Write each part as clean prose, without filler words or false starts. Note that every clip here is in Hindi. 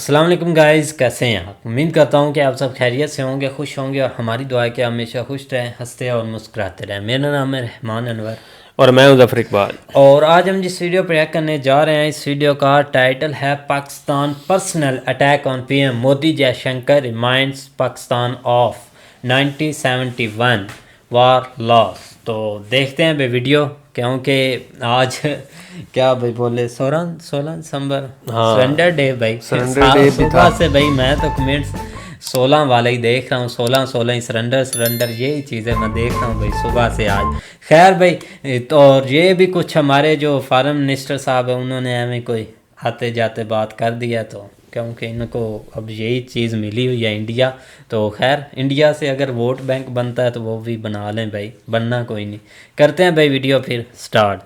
अस्सलाम वालेकुम गाइस, कैसे हैं आप। उम्मीद करता हूं कि आप सब खैरियत से होंगे, खुश होंगे और हमारी दुआ है कि हमेशा खुश रहें, हंसते और मुस्कुराते रहें। मेरा नाम है रहमान अनवर और मैं हूं ज़फ़र इकबाल। और आज हम जिस वीडियो पर रिएक्ट करने जा रहे हैं, इस वीडियो का टाइटल है Pakistan personal attack on PM Modi, Jaishankar reminds Pakistan of 1971 war loss. तो देखते हैं भाई वीडियो, क्योंकि आज क्या भाई बोले 16 दिसंबर सरेंडर डे भाई। सरेंडर डे भी था। सुबह से भाई मैं तो कमेंट्स 16 वाला ही देख रहा हूँ, 16 ही सरेंडर यही चीज़ें मैं देख रहा हूँ भाई सुबह से आज। खैर भाई, तो और ये भी कुछ हमारे जो फॉरेन मिनिस्टर साहब है उन्होंने हमें कोई आते जाते बात कर दिया, तो क्योंकि इनको अब यही चीज़ मिली हुई है इंडिया। तो खैर इंडिया से अगर वोट बैंक बनता है तो वो भी बना लें भाई, बनना कोई नहीं। करते हैं भाई वीडियो फिर स्टार्ट।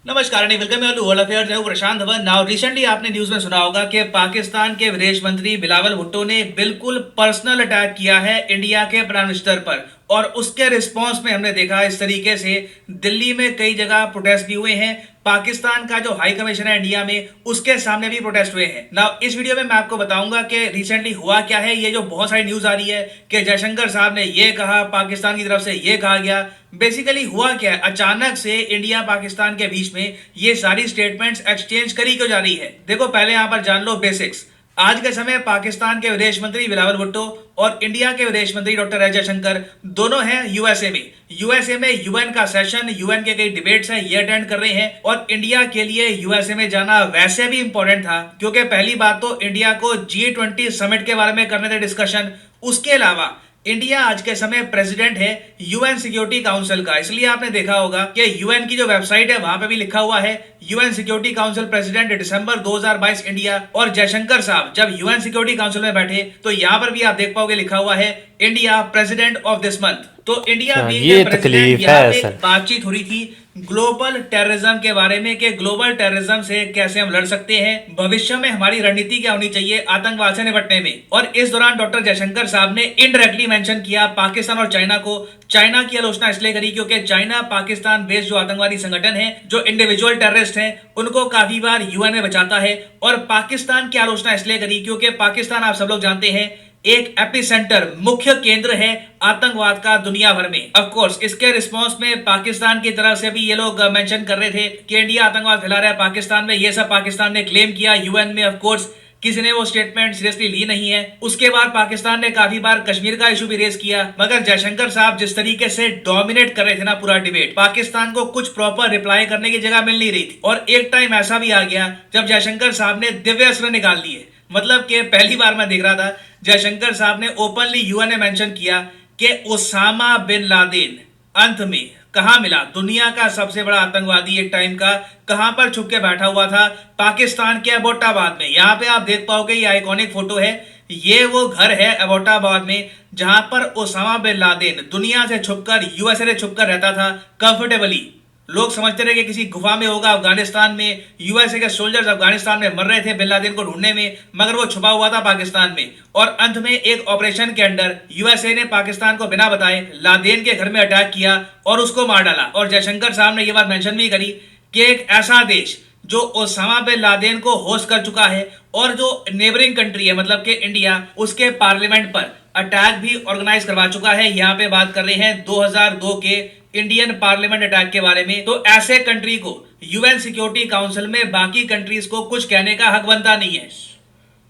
नमस्कार and welcome to world affairs. मैं प्रशांत धवन। नाउ रिसेंटली आपने न्यूज में सुना होगा कि पाकिस्तान के विदेश मंत्री बिलावल भुट्टो ने बिल्कुल पर्सनल अटैक किया है इंडिया के प्राइम मिनिस्टर पर, और उसके रिस्पांस में हमने देखा इस तरीके से दिल्ली में कई जगह प्रोटेस्ट भी हुए हैं। पाकिस्तान का जो हाई कमीशन है इंडिया में, उसके सामने भी प्रोटेस्ट हुए हैं। ना इस वीडियो में मैं आपको बताऊंगा कि रिसेंटली हुआ क्या है। ये जो बहुत सारी न्यूज आ रही है कि जयशंकर साहब ने ये कहा, पाकिस्तान की तरफ से ये कहा गया, बेसिकली हुआ क्या है, अचानक से इंडिया पाकिस्तान के बीच में ये सारी स्टेटमेंट्स एक्सचेंज करी क्यों जा रही है। देखो पहले यहां पर जान लो बेसिक्स। आज के समय पाकिस्तान के विदेश मंत्री बिलावल भुट्टो और इंडिया के विदेश मंत्री डॉक्टर एस जयशंकर दोनों हैं यूएसए में। यूएसए में यूएन का सेशन, यूएन के कई डिबेट्स हैं, ये अटेंड कर रहे हैं। और इंडिया के लिए यूएसए में जाना वैसे भी इंपॉर्टेंट था, क्योंकि पहली बात तो इंडिया को G20 समिट के बारे में करने थे डिस्कशन। उसके अलावा इंडिया आज के समय प्रेसिडेंट है यूएन सिक्योरिटी काउंसिल का। इसलिए आपने देखा होगा कि यूएन की जो वेबसाइट है वहां पे भी लिखा हुआ है यूएन सिक्योरिटी काउंसिल प्रेसिडेंट दिसंबर 2022 इंडिया। और जयशंकर साहब जब यूएन सिक्योरिटी काउंसिल में बैठे तो यहां पर भी आप देख पाओगे लिखा हुआ है India president of this month. तो इंडिया भी ये प्रेसिडेंट, तकलीफ यहाँ है पे सर। बातचीत हो रही थी ग्लोबल टेररिज्म के बारे में कि ग्लोबल टेररिज्म से कैसे हम लड़ सकते हैं, भविष्य में हमारी रणनीति क्या होनी चाहिए आतंकवाद से निपटने में। और इस दौरान डॉक्टर जयशंकर साहब ने इनडायरेक्टली मेंशन किया पाकिस्तान और चाइना को। चाइना की आलोचना इसलिए करी क्योंकि चाइना पाकिस्तान बेस्ड जो आतंकवादी संगठन है, जो इंडिविजुअल टेररिस्ट हैं, उनको काफी बार यूएन में बचाता है। और पाकिस्तान की आलोचना इसलिए करी क्योंकि पाकिस्तान आप सब लोग जानते हैं एक एपिसेंटर, मुख्य केंद्र है आतंकवाद का दुनिया भर में। ऑफ कोर्स इसके रिस्पांस में पाकिस्तान की तरफ से भी ये लोग मेंशन कर रहे थे कि इंडिया आतंकवाद फैला रहा है पाकिस्तान में। ये सब पाकिस्तान ने क्लेम किया यूएन में। ऑफ कोर्स किसी ने वो स्टेटमेंट सीरियसली ली नहीं है। उसके बाद पाकिस्तान ने काफी बार कश्मीर का इशू भी रेज किया, मगर जयशंकर साहब जिस तरीके से डोमिनेट कर रहे थे ना पूरा डिबेट, पाकिस्तान को कुछ प्रॉपर रिप्लाई करने की जगह मिल नहीं रही थी। और एक टाइम ऐसा भी आ गया जब जयशंकर साहब ने दिव्य अस्त्र निकाल दिए। मतलब कि पहली बार मैं देख रहा था जयशंकर साहब ने ओपनली यूएन ने मेंशन किया कि ओसामा बिन लादेन अंत में कहां मिला, दुनिया का सबसे बड़ा आतंकवादी एक टाइम का कहां पर छुप के बैठा हुआ था, पाकिस्तान के अबोटाबाद में। यहां पे आप देख पाओगे ये आइकॉनिक फोटो है, ये वो घर है अबोटाबाद में जहां पर ओसामा बिन लादेन दुनिया से छुपकर, यूएसए से छुपकर रहता था कंफर्टेबली। लोग समझते रहे कि किसी गुफा में होगा अफगानिस्तान में, यूएसए के सोल्जर्स अफगानिस्तान में मर रहे थे बिन लादेन को ढूंढने में, मगर वो छुपा हुआ था पाकिस्तान में। और अंत में एक ऑपरेशन के अंडर यूएसए ने पाकिस्तान को बिना बताए लादेन के घर में अटैक किया और उसको मार डाला। और जयशंकर साहब ने यह बात मेंशन भी करी कि एक ऐसा देश जो ओसामा बिन लादेन को होस्ट कर चुका है और जो नेबरिंग कंट्री है मतलब कि इंडिया, उसके पार्लियामेंट पर अटैक भी ऑर्गेनाइज करवा चुका है। यहाँ पे बात कर रहे हैं 2002 के इंडियन पार्लियामेंट अटैक के बारे में। तो ऐसे कंट्री को यूएन सिक्योरिटी काउंसिल में बाकी कंट्रीज को कुछ कहने का हक बनता नहीं है।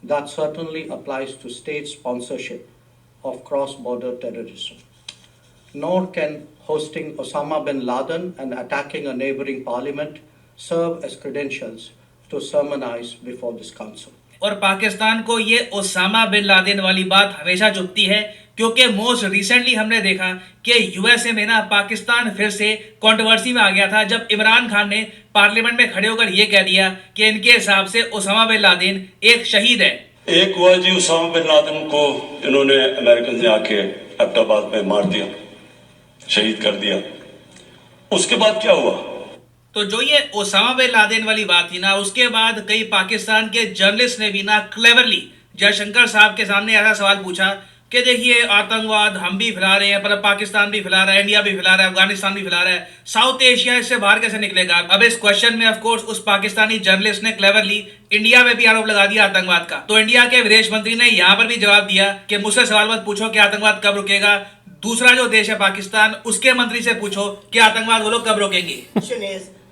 That certainly applies to state sponsorship of cross-border terrorism. Nor can hosting Osama bin Laden and attacking a neighboring parliament serve as credentials to sermonize before this council. और पाकिस्तान को ये ओसामा बिन लादेन वाली बात हमेशा चुभती है, क्योंकि मोस्ट रिसेंटली हमने देखा कि यूएसए में ना पाकिस्तान फिर से कंट्रोवर्सी में आ गया था जब इमरान खान ने पार्लियामेंट में खड़े होकर यह कह दिया कि इनके हिसाब से ओसामा बिन लादेन एक शहीद है। एक हुआ जी, ओसामा बिन लादेन को इन्होंने अमेरिकन ने आके अब्बाटाबाद में मार दिया, शहीद कर दिया। उसके बाद क्या हुआ? तो जो ये ओसामा बिन लादेन वाली बात थी ना, उसके बाद कई पाकिस्तान के जर्नलिस्ट ने भी ना क्लेवरली जयशंकर साहब के सामने ऐसा सवाल पूछा, कि देखिए आतंकवाद हम भी फैला रहे हैं, पर पाकिस्तान भी फैला रहा है, इंडिया भी फैला रहा है, अफगानिस्तान भी फैला रहा है, साउथ एशिया इससे बाहर कैसे निकलेगा। अब इस क्वेश्चन में ऑफ कोर्स उस पाकिस्तानी जर्नलिस्ट ने क्लेवरली इंडिया में भी आरोप लगा दिया आतंकवाद का। तो इंडिया के विदेश मंत्री ने यहाँ पर भी जवाब दिया कि मुझसे सवाल मत पूछो कि आतंकवाद कब रुकेगा, दूसरा जो देश है पाकिस्तान, उसके मंत्री से पूछो कि आतंकवाद वो लोग कब रोकेंगे।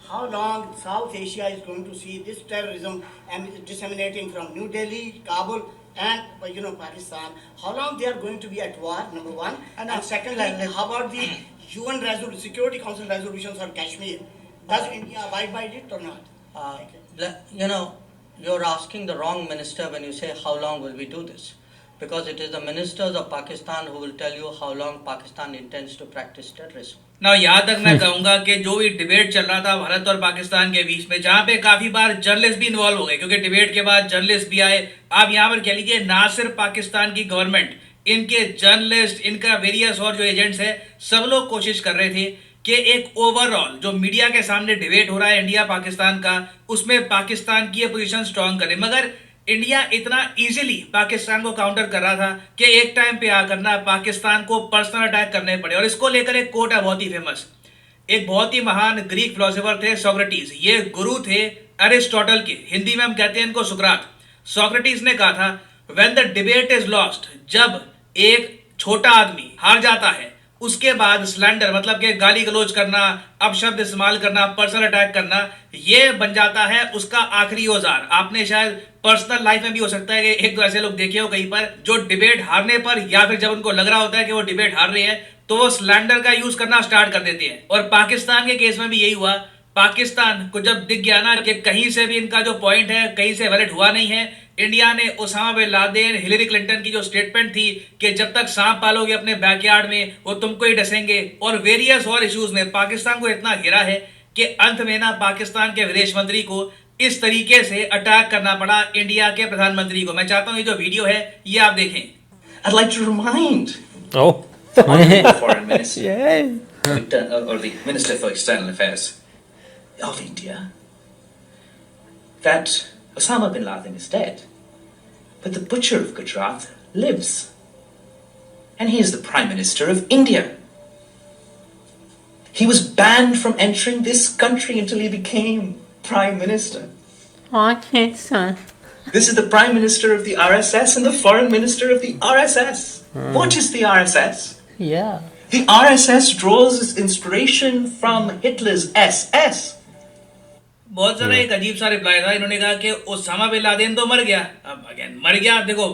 How long South Asia is going to see this terrorism and disseminating from New Delhi, Kabul, and Pakistan? How long they are going to be at war? Number one, and secondly, how about the UN Security Council resolutions on Kashmir? Does India abide by it or not? You're asking the wrong minister when you say how long will we do this, because it is the ministers of Pakistan who will tell you how long Pakistan intends to practice terrorism. ना यहाँ तक मैं कहूंगा कि जो भी डिबेट चल रहा था भारत और पाकिस्तान के बीच में, जहां पे काफी बार जर्नलिस्ट भी इन्वॉल्व हो गए, क्योंकि डिबेट के बाद जर्नलिस्ट भी आए। आप यहाँ पर कह लीजिए ना सिर्फ पाकिस्तान की गवर्नमेंट, इनके जर्नलिस्ट, इनका वेरियस और जो एजेंट्स है, सब लोग कोशिश कर रहे थे कि एक ओवरऑल जो मीडिया के सामने डिबेट हो रहा है इंडिया पाकिस्तान का, उसमें पाकिस्तान की पोजीशन स्ट्रांग करे। मगर इंडिया इतना इजीली पाकिस्तान को काउंटर कर रहा था कि एक टाइम पे आकर ना पाकिस्तान को पर्सनल अटैक करने पड़े। और इसको लेकर एक कोट है बहुत ही फेमस, एक बहुत ही महान ग्रीक फिलोसोफर थे सोक्रेटिस, ये गुरु थे अरिस्टोटल के, हिंदी में हम कहते हैं इनको सुकरात। सोक्रेटिस ने कहा था when the debate is lost, जब एक छोटा आदमी हार जाता है, उसके बाद स्लैंडर मतलब कि गाली गलौज करना, अपशब्द इस्तेमाल करना, पर्सनल अटैक करना, ये बन जाता है उसका आखिरी औजार। आपने शायद पर्सनल लाइफ में भी हो सकता है कि एक दो ऐसे लोग देखे हो कहीं पर जो डिबेट हारने पर या फिर जब उनको लग रहा होता है कि वो डिबेट हार रहे हैं तो वो स्लैंडर का यूज करना स्टार्ट कर देते हैं। और पाकिस्तान के केस में भी यही हुआ। पाकिस्तान को जब दिख गया ना कि कहीं से भी इनका जो पॉइंट है कहीं से वैलिड हुआ नहीं है, इंडिया ने Osama bin Laden, Hillary Clinton की जो स्टेटमेंट थी कि जब तक सांप पालोगे अपने बैकयार्ड में वो तुमको ही डसेंगे, और वेरियस और इश्यूज ने पाकिस्तान को इतना घेरा है कि अंत में ना पाकिस्तान के विदेश मंत्री को इस तरीके से अटैक करना पड़ा इंडिया के प्रधानमंत्री को। मैं चाहता हूं ये जो वीडियो है ये आप देखें। I'd like to remind Oh. the foreign minister Yeah. or the Minister for External Affairs of India that Osama bin Laden is dead, but the butcher of Gujarat lives, and he is the Prime Minister of India. He was banned from entering this country until he became Prime Minister. Okay, son. This is the Prime Minister of the RSS and the Foreign Minister of the RSS. What is the RSS? Yeah. The RSS draws its inspiration from Hitler's SS. बहुत सारा एक अजीब सा रिप्लाई था। इन्होंने कहा कि ओसामा बिन लादेन तो मर गया। अब अगेन मर गया, देखो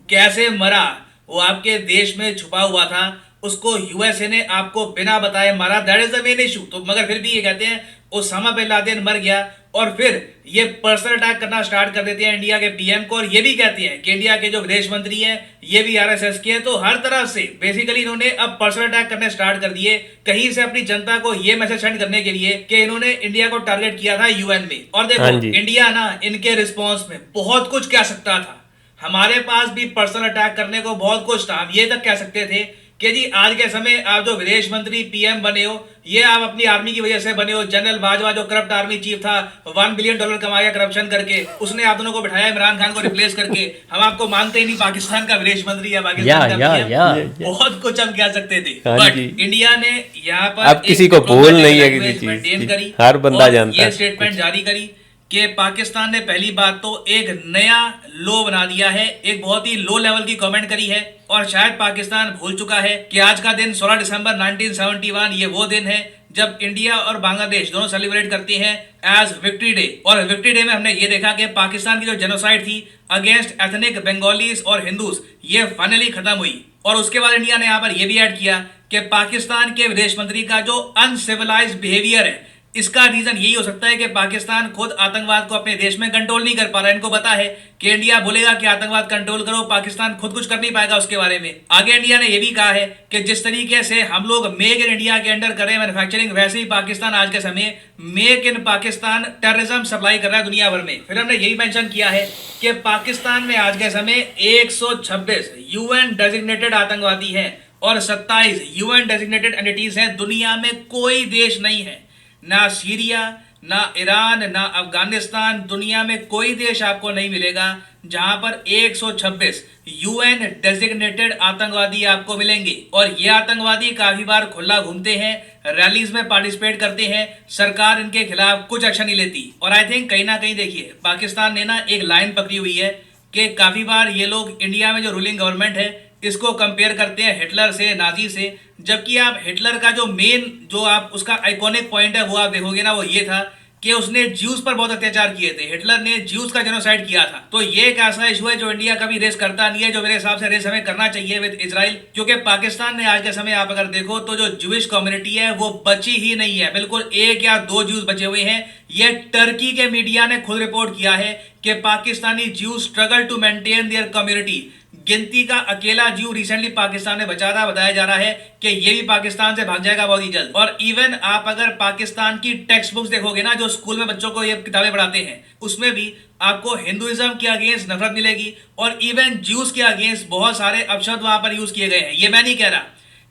कैसे मरा, वो आपके देश में छुपा हुआ था, उसको यूएसए ने आपको बिना बताए मारा, that is the main issue. तो मगर फिर भी ये कहते हैं ओसामा बिन लादेन मर गया, और फिर ये पर्सनल अटैक करना स्टार्ट कर देते हैं इंडिया के पीएम को, और ये भी कहते हैं कि इंडिया के जो विदेश मंत्री हैं ये भी आरएसएस के हैं। तो हर तरह से बेसिकली इन्होंने अब पर्सनल अटैक करने स्टार्ट कर दिए, कहीं से अपनी जनता को ये मैसेज सेंड करने के लिए कि इन्होंने इंडिया को टारगेट किया था यूएन में। और देखो इंडिया ना इनके रिस्पॉन्स में बहुत कुछ कह सकता था, हमारे पास भी पर्सनल अटैक करने को बहुत कुछ था। हम ये तक कह सकते थे कि जी आज के समय आप जो विदेश मंत्री पीएम बने हो ये आप अपनी आर्मी की वजह से बने हो। जनरल बाजवा जो करप्ट आर्मी चीफ था, $1 बिलियन कमाया करप्शन करके, उसने आप दोनों को बिठाया इमरान खान को रिप्लेस करके। हम आपको मानते ही नहीं पाकिस्तान का विदेश मंत्री या पाकिस्तान का पीएम, बहुत कुछ हम कह सकते थे, बट इंडिया ने यहाँ पर अब किसी को भूल नहीं है किसी चीज की, हर बंदा जानता है। ये स्टेटमेंट जारी करी कि पाकिस्तान ने पहली बात तो एक नया लो बना दिया है, एक बहुत ही लो लेवल की कमेंट करी है, और शायद पाकिस्तान भूल चुका है कि आज का दिन 16 दिसंबर 1971 ये वो दिन है जब इंडिया और बांग्लादेश दोनों सेलिब्रेट करते हैं एज विक्ट्री डे। और विक्ट्री डे में हमने ये देखा कि पाकिस्तान की जो जेनोसाइड थी अगेंस्ट एथनिक बंगालीज और हिंदूज, ये फाइनली खत्म हुई। और उसके बाद इंडिया ने यहाँ पर यह भी ऐड किया कि पाकिस्तान के विदेश मंत्री का जो अनसिविलाइज्ड बिहेवियर है, इसका रीजन यही हो सकता है कि पाकिस्तान खुद आतंकवाद को अपने देश में कंट्रोल नहीं कर पा रहा है। इनको पता है कि इंडिया बोलेगा कि आतंकवाद कंट्रोल करो, पाकिस्तान खुद कुछ कर नहीं पाएगा उसके बारे में। आगे इंडिया ने यह भी कहा है कि जिस तरीके से हम लोग मेक इन इंडिया के अंडर करें मैन्युफैक्चरिंग, वैसे ही पाकिस्तान आज के समय make in Pakistan terrorism supply कर रहा है दुनिया भर में। फिर हमने यही मेंशन किया है कि पाकिस्तान में आज के समय 126 यूएन डेजिग्नेटेड आतंकवादी हैं और 27 यूएन डेजिग्नेटेड एंटिटीज हैं। दुनिया में कोई देश नहीं है, ना सीरिया, ना ईरान, ना अफगानिस्तान, दुनिया में कोई देश आपको नहीं मिलेगा जहां पर 126 यूएन डेजिग्नेटेड आतंकवादी आपको मिलेंगे। और ये आतंकवादी काफी बार खुला घूमते हैं, रैलीज में पार्टिसिपेट करते हैं, सरकार इनके खिलाफ कुछ एक्शन नहीं लेती। और आई थिंक कहीं ना कहीं देखिए पाकिस्तान ने ना एक लाइन पकड़ी हुई है कि काफी बार ये लोग इंडिया में जो रूलिंग गवर्नमेंट है इसको कंपेयर करते हैं हिटलर से, नाजी से, जबकि आप हिटलर का जो मेन जो आप उसका आइकॉनिक पॉइंट है वो आप देखोगे ना, वो ये था कि उसने ज्यूज पर बहुत अत्याचार किए थे। हिटलर ने ज्यूज का जेनोसाइड किया था। तो ये एक ऐसा इशू है जो इंडिया कभी रेस करता नहीं है, जो मेरे हिसाब से रेस हमें करना चाहिए विद इजराइल, क्योंकि पाकिस्तान में आज के समय आप अगर देखो तो जो ज्यूइश कम्युनिटी है वो बची ही नहीं है, बिल्कुल 1 या 2 ज्यूज बचे हुए हैं। ये टर्की के मीडिया ने खुद रिपोर्ट किया है कि Pakistani Jews struggle to maintain their community. गिनती का अकेला ज्यू रिसेंटली पाकिस्तान में बचा था, बताया जा रहा है कि ये भी पाकिस्तान से भाग जाएगा बहुत ही जल्द। और इवन आप अगर पाकिस्तान की टेक्स्ट बुक्स देखोगे ना, जो स्कूल में बच्चों को ये किताबें पढ़ाते हैं, उसमें भी आपको हिंदुइज्म के अगेंस्ट नफरत मिलेगी और इवन ज्यूज के अगेंस्ट बहुत सारे अपशब्द वहां पर यूज किए गए हैं। ये मैं नहीं कह रहा,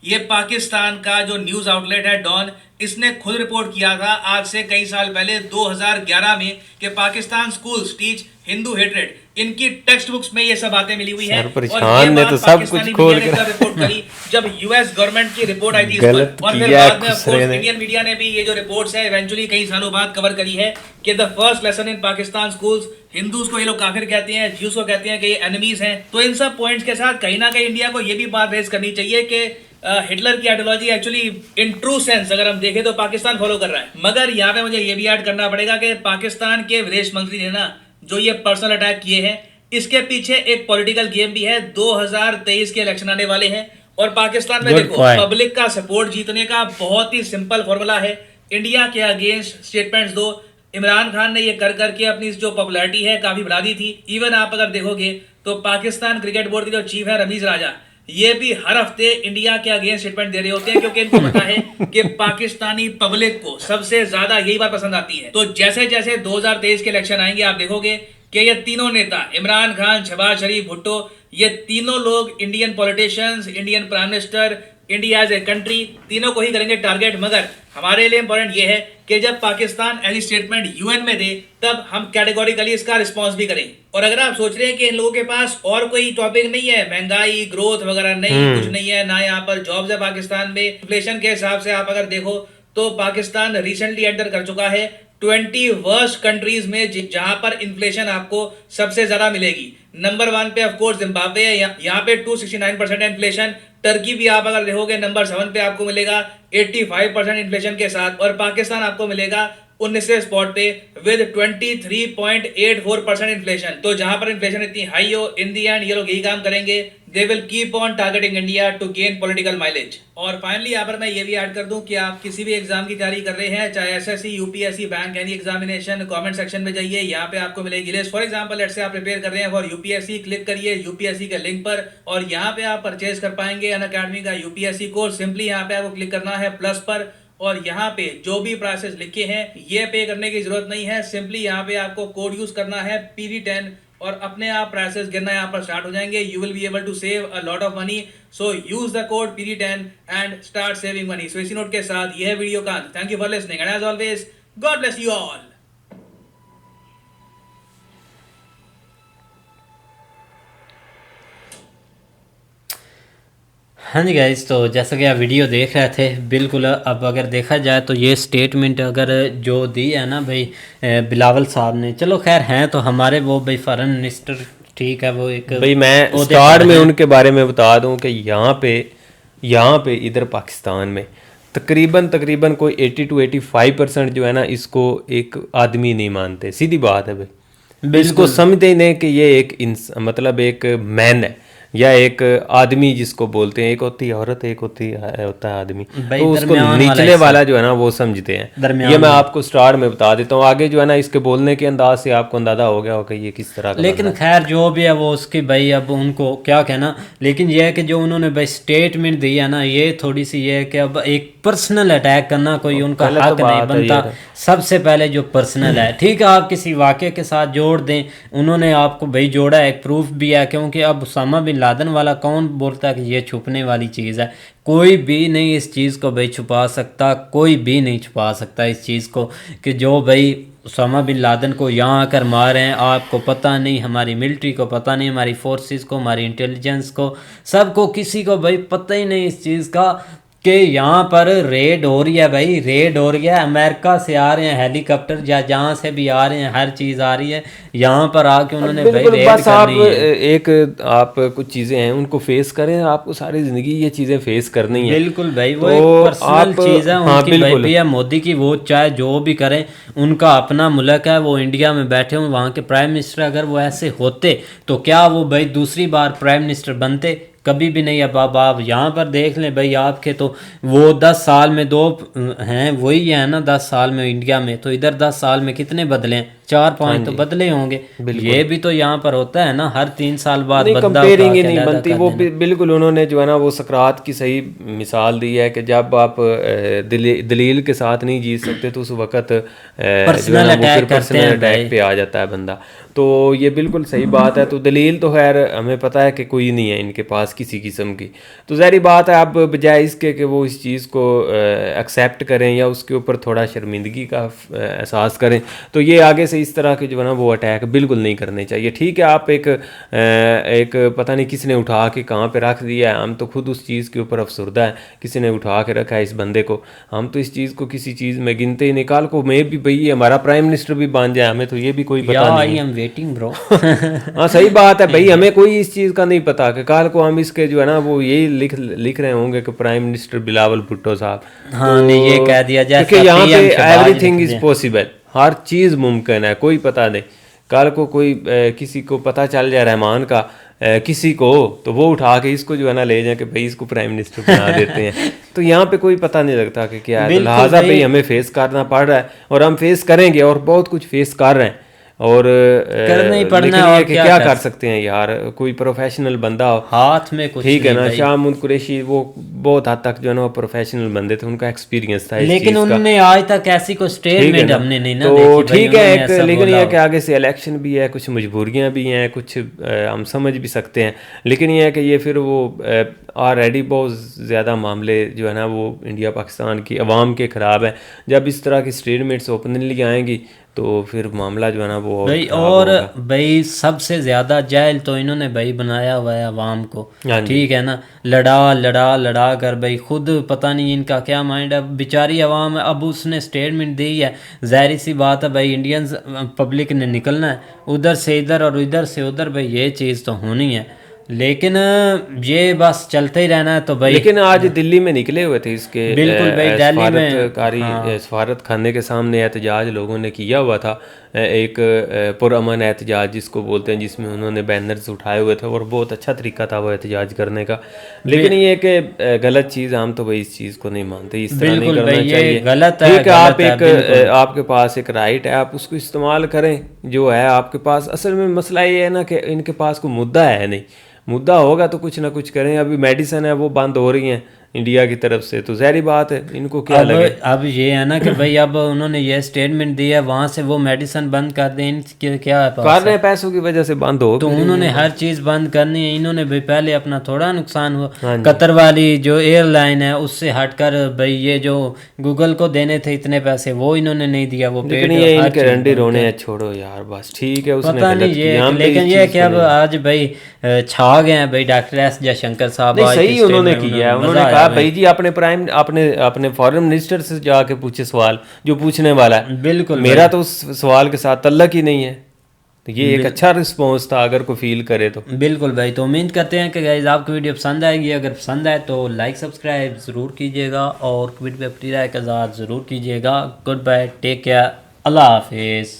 ये पाकिस्तान का जो न्यूज आउटलेट है डॉन, इसने खुद रिपोर्ट किया था आज से कई साल पहले 2011 में कि Pakistan schools teach Hindu hatred. इनकी टेक्स्ट बुक्स में ये सब बातें मिली हुई है। और ये ने बात तो सब कुछ खोल के रिपोर्ट करी जब यूएस गवर्नमेंट की रिपोर्ट आई थी इस गलत पर। और फिर किया बाद में ऑफ कोर्स ने। इंडियन मीडिया ने भी ये जो रिपोर्ट्स है इवेंचुअली कई सालों बाद कवर करी है कि the first lesson in Pakistan schools, Hindus को ये लोग काफिर कहते हैं, ज्यूज को कहते हैं कि ये एनिमीज हैं। तो इन सब पॉइंट्स के साथ कहीं ना कहीं इंडिया को ये भी बात रेज करनी चाहिए कि हिटलर की ideology actually in true sense अगर हम देखें तो पाकिस्तान फॉलो कर रहा है। मगर यहाँ पे मुझे ये भी ऐड करना पड़ेगा कि पाकिस्तान के विदेश मंत्री ने ना जो ये पर्सनल अटैक किए हैं, इसके पीछे एक पॉलिटिकल गेम भी है। 2023 के इलेक्शन आने वाले हैं और पाकिस्तान में देखो पब्लिक का सपोर्ट जीतने का बहुत ही सिंपल फॉर्मूला है। इंडिया के अगेंस्ट स्टेटमेंट्स दो। इमरान खान ने ये कर करके अपनी जो पॉपुलैरिटी है काफी बढ़ा दी थी। इवन आप अगर देखोगे तो पाकिस्तान क्रिकेट बोर्ड के जो चीफ है रमीज राजा, ये भी हर हफ्ते इंडिया के अगेंस्ट स्टेटमेंट दे रहे होते हैं, क्योंकि इनको पता है कि पाकिस्तानी पब्लिक को सबसे ज्यादा यही बात पसंद आती है। तो जैसे जैसे 2023 के इलेक्शन आएंगे आप देखोगे कि ये तीनों नेता, इमरान खान, शहबाज शरीफ, भुट्टो, ये तीनों लोग Indian politicians, Indian prime minister, India as a country, तीनों को ही करेंगे टारगेट। मगर हमारे लिए इंपॉर्टेंट ये है कि जब पाकिस्तान ऐसी स्टेटमेंट यूएन में दे तब हम कैटेगोरिकली इसका रिस्पॉन्स भी करें। और अगर आप सोच रहे हैं कि इन लोगों के पास और कोई टॉपिक नहीं है, महंगाई, ग्रोथ वगैरह नहीं, कुछ नहीं है, ना यहाँ पर जॉब्स है पाकिस्तान में, इन्फ्लेशन के हिसाब से आप अगर देखो तो पाकिस्तान रिसेंटली एंटर कर चुका है 20 वर्स्ट कंट्रीज में जहां पर इन्फ्लेशन आपको सबसे ज्यादा मिलेगी। नंबर 1 पे ऑफ कोर्स जिम्बाब्वे है, यहाँ पे 269% इन्फ्लेशन। टर्की भी आप अगर देखोगे नंबर 7 पे आपको मिलेगा 85% इन्फ्लेशन के साथ। और पाकिस्तान आपको मिलेगा 19वें स्पॉट पे विद 23.84% इन्फ्लेशन। तो जहां पर इन्फ्लेशन इतनी हाई हो, इन दी एंड ये लोग यही काम करेंगे, they will keep on targeting India to gain political mileage. और फाइनली यहाँ पर मैं ये भी ऐड कर दूं कि आप किसी भी एग्जाम की तैयारी कर रहे हैं, चाहे SSC, UPSC, bank, any examination, comment section में जाइए, यहाँ पे आपको मिलेगी list. For example let's say आप प्रिपेयर कर रहे हैं फॉर यूपीएससी, क्लिक करिए यूपीएससी के लिंक पर और यहाँ पे आप परचेज कर पाएंगे अनअकैडमी का यूपीएससी कोर्स। सिंपली यहाँ पे आपको क्लिक करना है प्लस पर और यहाँ पे जो भी प्राइसेस लिखे हैं ये पे करने की जरूरत नहीं है। सिंपली यहाँ पे आपको कोड यूज करना है PD10 और अपने आप प्राइसेस गिरना यहाँ पर स्टार्ट हो जाएंगे। You will be able to save a lot of money, so use the code PD10 and start saving money. So इसी नोट के साथ यह वीडियो का अंत। Thank you for listening and as always God bless you all. हाँ जी गाइस, तो जैसा कि आप वीडियो देख रहे थे, बिल्कुल अब अगर देखा जाए तो ये स्टेटमेंट अगर जो दी है ना भाई बिलावल साहब ने, चलो खैर हैं तो हमारे वो भाई फॉरेन मिनिस्टर, ठीक है, वो एक भाई मैं स्टार्ट में उनके बारे में बता दूं कि यहाँ पे इधर पाकिस्तान में तकरीबन कोई 80 to 85% जो है ना, इसको एक आदमी नहीं मानते। सीधी बात है भाई, इसको समझते ही नहीं कि ये एक मतलब एक मैन है या एक आदमी जिसको बोलते हैं। एक होती है औरत, एक होता है आदमी, तो उसको निचले वाला जो है ना वो समझते हैं। ये मैं आपको स्टार्ट में बता देता हूँ। आगे जो है ना इसके बोलने के अंदाज से आपको अंदाजा हो गया होगा ये किस तरह का। लेकिन खैर जो भी है वो उसकी भाई, अब उनको क्या कहना। लेकिन ये है कि जो उन्होंने भाई स्टेटमेंट दी है ना, ये थोड़ी सी ये है कि अब एक पर्सनल अटैक करना कोई उनका हक नहीं बनता। सबसे पहले जो पर्सनल है, ठीक है, आप किसी वाक़े के साथ जोड़ दें, उन्होंने आपको भाई जोड़ा, एक प्रूफ भी है, क्योंकि अब उसामा बिन लादेन वाला कौन बोलता है कि ये छुपने वाली चीज़ है? कोई भी नहीं इस चीज़ को भाई छुपा सकता, कोई भी नहीं छुपा सकता इस चीज़ को कि जो भाई उसामा बिन लादेन को यहाँ आकर मारे हैं, आपको पता नहीं, हमारी मिलिट्री को पता नहीं, हमारी फोर्सेस को, हमारी इंटेलिजेंस को, सबको, किसी को भाई पता ही नहीं इस चीज़ का कि यहाँ पर रेड हो रही है भाई, रेड हो रही है। अमेरिका से आ रहे हैं हेलीकॉप्टर, या जहाँ से भी आ रहे हैं, हर चीज़ आ रही है यहाँ पर आके उन्होंने भाई बिल्कुल, रेड बस आप करनी है। एक आप कुछ चीज़ें हैं उनको फेस करें, आपको सारी ज़िंदगी ये चीज़ें फेस करनी है। बिल्कुल भाई, वो तो एक पर्सनल आप, चीज़ है हाँ उनकी भाई। बिल्कुल, पीएम मोदी की, वो चाहे जो भी करें, उनका अपना मुल्क है, वो इंडिया में बैठे हों, वहाँ के प्राइम मिनिस्टर अगर वो ऐसे होते तो क्या वो भाई दूसरी बार प्राइम मिनिस्टर बनते? कभी भी नहीं। अब आप यहाँ पर देख लें भाई, आपके तो वो 10 साल में 2 हैं, वही है ना 10 साल में इंडिया में, तो इधर 10 साल में कितने बदले हैं? 4-5 तो बदले होंगे। ये भी तो यहाँ पर होता है ना, हर 3 साल बाद नहीं, बंदा कंपेयरिंग ही नहीं बनती वो। बिल्कुल उन्होंने जो है ना वो सकरात की सही मिसाल दी है कि जब आप दलील के साथ नहीं जीत सकते तो उस वक्त पर्सनल अटैक करते हैं, अटैक पे आ जाता है बंदा। तो ये बिल्कुल सही बात है। तो दलील तो खैर हमें पता है कि कोई नहीं है इनके पास किसी किस्म की, तो ज़ाहिर बात है अब बजाय इसके कि वो इस चीज़ को एक्सेप्ट करें या उसके ऊपर थोड़ा शर्मिंदगी का एहसास करें, तो ये आगे से इस तरह के जो है ना वो अटैक बिल्कुल नहीं करने चाहिए। ठीक है, आप एक पता नहीं किसने उठा के कहाँ पे रख दिया है, हम तो खुद उस चीज़ के ऊपर अफसरदा है, किसी ने उठा के रखा है इस बंदे को, हम तो इस चीज़ को किसी चीज़ में गिनते ही नहीं। कल को मैं भी भाई हमारा प्राइम मिनिस्टर भी बन जाए, हमें तो ये भी कोई पता नहीं है। Waiting bro. हाँ सही बात है भाई, हमें कोई इस चीज़ का नहीं पता कि कल को हम इसके जो है ना वो यही लिख रहे होंगे कि प्राइम मिनिस्टर बिलावल भुट्टो साहब। हाँ नहीं, ये कह दिया जाए क्योंकि यहाँ पे एवरीथिंग इज पॉसिबल, हर चीज़ मुमकिन है, कोई पता नहीं। कल को कोई किसी को पता चल जाए रहमान का किसी को, तो वो उठा के इसको जो है ना ले जाए कि भाई इसको प्राइम मिनिस्टर बना देते हैं। तो यहाँ पे कोई पता नहीं लगता कि क्या है। लिहाजा भाई हमें फेस करना पड़ रहा है और हम फेस करेंगे और बहुत कुछ फेस कर रहे हैं और करना ही पड़ना है। और क्या कर सकते हैं यार, कोई प्रोफेशनल बंदा हो हाथ में कुछ, ठीक है ना। शाह महमूद कुरैशी वो बहुत हद तक जो है ना वो प्रोफेशनल बंदे थे, उनका एक्सपीरियंस था, लेकिन उन्होंने आज तक ऐसी कोई स्टेटमेंट हमने नहीं ना तो ठीक है एक, लेकिन ये कि आगे से इलेक्शन भी है, कुछ मजबूरियां भी हैं, कुछ हम समझ भी सकते हैं, लेकिन ये है कि ये फिर वो ऑलरेडी बहुत ज़्यादा मामले जो है ना वो इंडिया पाकिस्तान की अवाम के ख़राब हैं। जब इस तरह की स्टेटमेंट्स ओपनली आएंगी तो फिर मामला जो है ना वो भाई, और भाई सबसे ज़्यादा जाहिल तो इन्होंने भाई बनाया हुआ है अवाम को, ठीक है ना। लड़ा कर भाई खुद पता नहीं इनका क्या माइंड है। बेचारी अवाम अब उसने स्टेटमेंट दी है, ज़ाहिर सी बात है भाई इंडियंस पब्लिक ने निकलना है, उधर से इधर और इधर से उधर, भाई ये चीज़ तो होनी है, लेकिन ये बस चलते ही रहना है। तो भाई लेकिन आज दिल्ली में निकले हुए थे इसके, बिल्कुल भाई दिल्ली में सफारत खाने के सामने एहतजाज लोगों ने किया हुआ था, एक पुरअमन एहतजाज जिसको बोलते हैं, जिसमें उन्होंने बैनर्स उठाए हुए थे और बहुत अच्छा तरीका था वो एहतजाज करने का। लेकिन ये कि गलत चीज़, हम तो भाई इस चीज़ को नहीं मानते, इस तरह नहीं करना चाहिए, गलत है। ठीक है, आप एक आपके पास एक राइट है, आप उसको इस्तेमाल करें जो है आपके पास। असल में मसला ये है ना कि इनके पास कोई मुद्दा है नहीं, मुद्दा होगा तो कुछ ना कुछ करें। अभी मेडिसिन है वो बंद हो रही हैं इंडिया की तरफ से, तो ज़ाहिर बात है इनको क्या लगे। अब ये है ना कि भाई अब उन्होंने ये स्टेटमेंट दिया, वहाँ से वो मेडिसिन बंद कर दें, इनके क्या कर रहे हैं, पैसों की वजह से बंद हो, तो उन्होंने हर चीज़ बंद करनी है। इन्होंने भाई पहले अपना थोड़ा नुकसान हुआ, कतर वाली जो एयरलाइन है उससे हटकर भाई ये जो गूगल को देने थे इतने पैसे वो इन्होंने नहीं दिया, वो लेकिन ये इनके रंडे रोने हैं, छोड़ो यार बस, ठीक है उसने पता नहीं ये, लेकिन ये क्या अब आज भाई छा गए हैं भाई डॉक्टर एस जयशंकर साहब। सही उन्होंने किया है, उन्होंने कहा भाई जी अपने फॉरेन मिनिस्टर से जाके पूछे सवाल जो पूछने वाला है। बिल्कुल, मेरा तो उस सवाल के साथ तल्लक ही नहीं है, तो ये एक अच्छा रिस्पॉन्स था अगर कोई फील करे तो। बिल्कुल भाई, तो उम्मीद करते हैं कि गाइस आपको वीडियो पसंद आएगी। अगर पसंद आए तो लाइक सब्सक्राइब ज़रूर कीजिएगा और वीडियो पे अपनी राय का इज़हार ज़रूर कीजिएगा। गुड बाय, टेक केयर, अल्लाह हाफिज़।